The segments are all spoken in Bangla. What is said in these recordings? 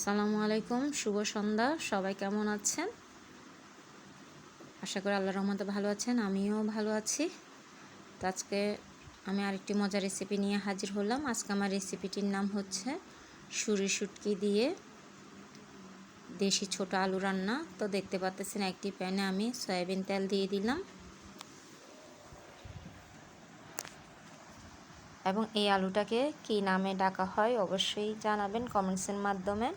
আসসালামু আলাইকুম, শুভ সন্ধ্যা। সবাই কেমন আছেন? আশা করি আল্লাহর রহমতে ভালো আছেন, আমিও ভালো আছি। তো আজকে আমি আরেকটি মজার রেসিপি নিয়ে হাজির হলাম। আজকে আমার রেসিপিটির নাম হচ্ছে সুরি শুটকি দিয়ে দেশি ছোট আলু রান্না। তো দেখতে পাচ্ছেন একটি প্যানে আমি সয়াবিন তেল দিয়ে দিলাম এবং এই আলুটাকে কী নামে ডাকা হয় অবশ্যই জানাবেন কমেন্টসের মাধ্যমে।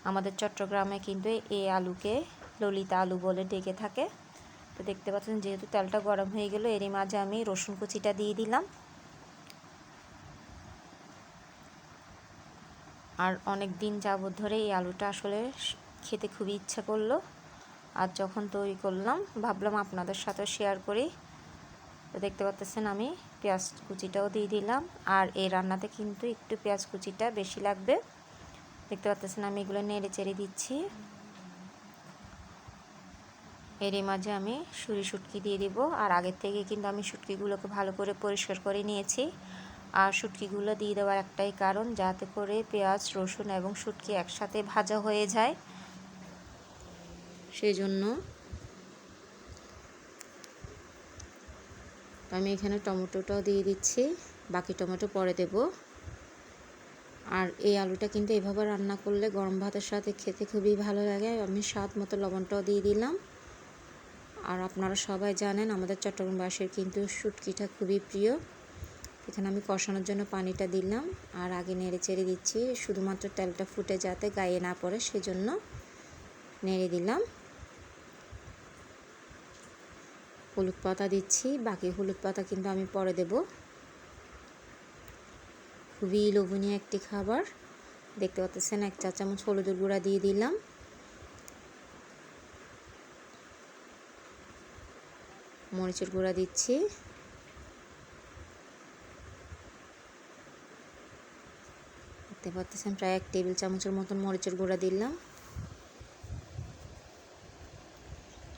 আমাদের চট্টগ্রামে কিন্তু এই আলুকে ললিতা আলু বলে ডেকে থাকে। তো দেখতে পাচ্ছেন যেহেতু তেলটা গরম হয়ে গেল, এরই মাঝে আমি রসুন কুচিটা দিয়ে দিলাম। আর অনেক দিন যাবত ধরে এই আলুটা আসলে খেতে খুবই ইচ্ছা করলো, আর যখন তৈরি করলাম ভাবলাম আপনাদের সাথে শেয়ার করি। তো দেখতে পাচ্ছেন আমি পেঁয়াজ কুচিটাও দিয়ে দিলাম, আর এই রান্নাতে কিন্তু একটু পেঁয়াজ কুচিটা বেশি লাগবে। দেখতে পাচ্ছেন আমি এগুলো নেড়ে চেড়ে দিচ্ছি। এরই মাঝে আমি সুরি শুটকি দিয়ে দিব, আর আগের থেকে কিন্তু আমি শুটকিগুলোকে ভালো করে পরিষ্কার করে নিয়েছি। আর শুটকিগুলো দিয়ে দেওয়ার একটাই কারণ, যাতে করে পেঁয়াজ রসুন এবং শুটকি একসাথে ভাজা হয়ে যায়, সেই জন্য। আমি এখানে টমেটোটাও দিয়ে দিচ্ছি, বাকি টমেটো পরে দেব। আর এই আলুটা কিন্তু এভাবে রান্না করলে গরম ভাতের সাথে খেতে খুবই ভালো লাগে। আমি স্বাদ মতো লবণটাও দিয়ে দিলাম। আর আপনারা সবাই জানেন আমাদের চট্টগ্রামবাসীর কিন্তু শুটকিটা খুবই প্রিয়। এখানে আমি কষানোর জন্য পানিটা দিলাম, আর আগে নেড়ে চেড়ে দিচ্ছি শুধুমাত্র তেলটা ফুটে যাতে গায়ে না পড়ে, সেজন্য নেড়ে দিলাম। হলুদ পাতা দিচ্ছি, বাকি হলুদ পাতা কিন্তু আমি পরে দেব। খুবই লোভনীয় একটি খাবার। দেখতে পাচ্ছেন 1 চা চামচ হলুদের গুঁড়া দিয়ে দিলাম। মরিচের গুঁড়া দিচ্ছি। দেখতে পাচ্ছেন প্রায় 1 টেবিল চামচের মতন মরিচের গুঁড়া দিলাম।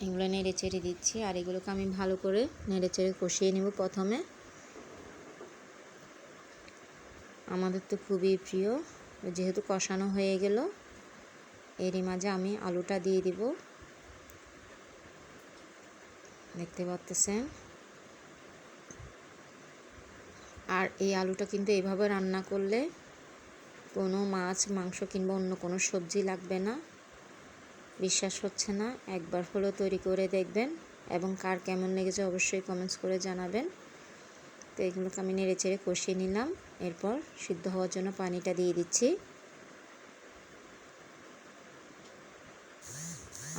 এগুলো নেড়ে চেড়ে দিচ্ছি, আর এগুলোকে আমি ভালো করে নেড়ে চেড়ে কষিয়ে নেব। প্রথমে আমাদের তো খুবই প্রিয়, যেহেতু কষানো হয়ে গেল এরই মাঝে আমি আলুটা দিয়ে দিব। দেখতে পাচ্ছেন, আর এই আলুটা কিন্তু এভাবে রান্না করলে কোনো মাছ মাংস কিংবা অন্য কোনো সবজি লাগবে না। বিশ্বাস হচ্ছে না? একবার হলেও তৈরি করে দেখবেন, এবং কার কেমন লেগেছে অবশ্যই কমেন্টস করে জানাবেন। তো এগুলোকে আমি নেড়ে চেড়ে কষিয়ে নিলাম। এরপর সিদ্ধ হওয়ার জন্য পানিটা দিয়ে দিচ্ছি।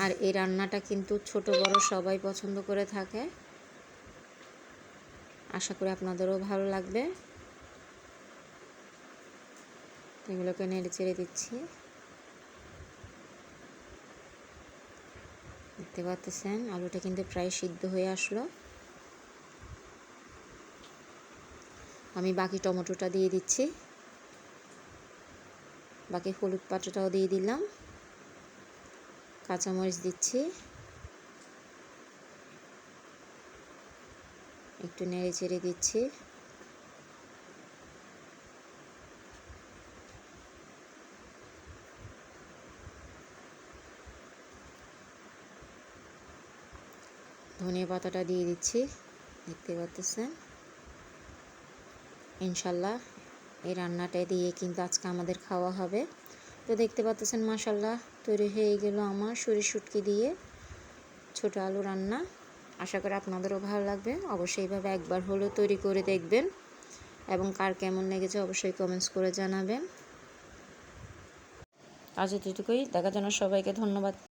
আর এই রান্নাটা কিন্তু ছোট বড় সবাই পছন্দ করে থাকে। আশা করি আপনাদেরও ভালো লাগবে। এগুলোকে নেড়ে চেড়ে দিচ্ছি। দেখতে পাচ্ছেন আলুটা কিন্তু প্রায় সিদ্ধ হয়ে আসলো। আমি বাকি টমেটোটা দিয়ে দিচ্ছি, বাকি হলুদ পাতাটাও দিয়ে দিলাম, কাঁচামরিচ দিচ্ছি, একটু নেড়ে চেড়ে দিচ্ছি। ধনিয়া পাতাটা দিয়ে দিচ্ছি। দেখতে পাচ্ছেন ইনশাল্লাহ এই রান্নাটা দিয়ে কিন্তু আজকে আমাদের খাওয়া হবে। তো দেখতে পাচ্ছেন মাশাল্লাহ তৈরি হয়ে গেল আমার সুরি শুটকি দিয়ে ছোট আলু রান্না। আশা করি আপনাদেরও ভালো লাগবে। অবশ্যই এইভাবে একবার হলেও তৈরি করে দেখবেন, এবং কার কেমন লেগেছে অবশ্যই কমেন্টস করে জানাবেন। আজ এতটুকুই, দেখার জন্য সবাইকে ধন্যবাদ।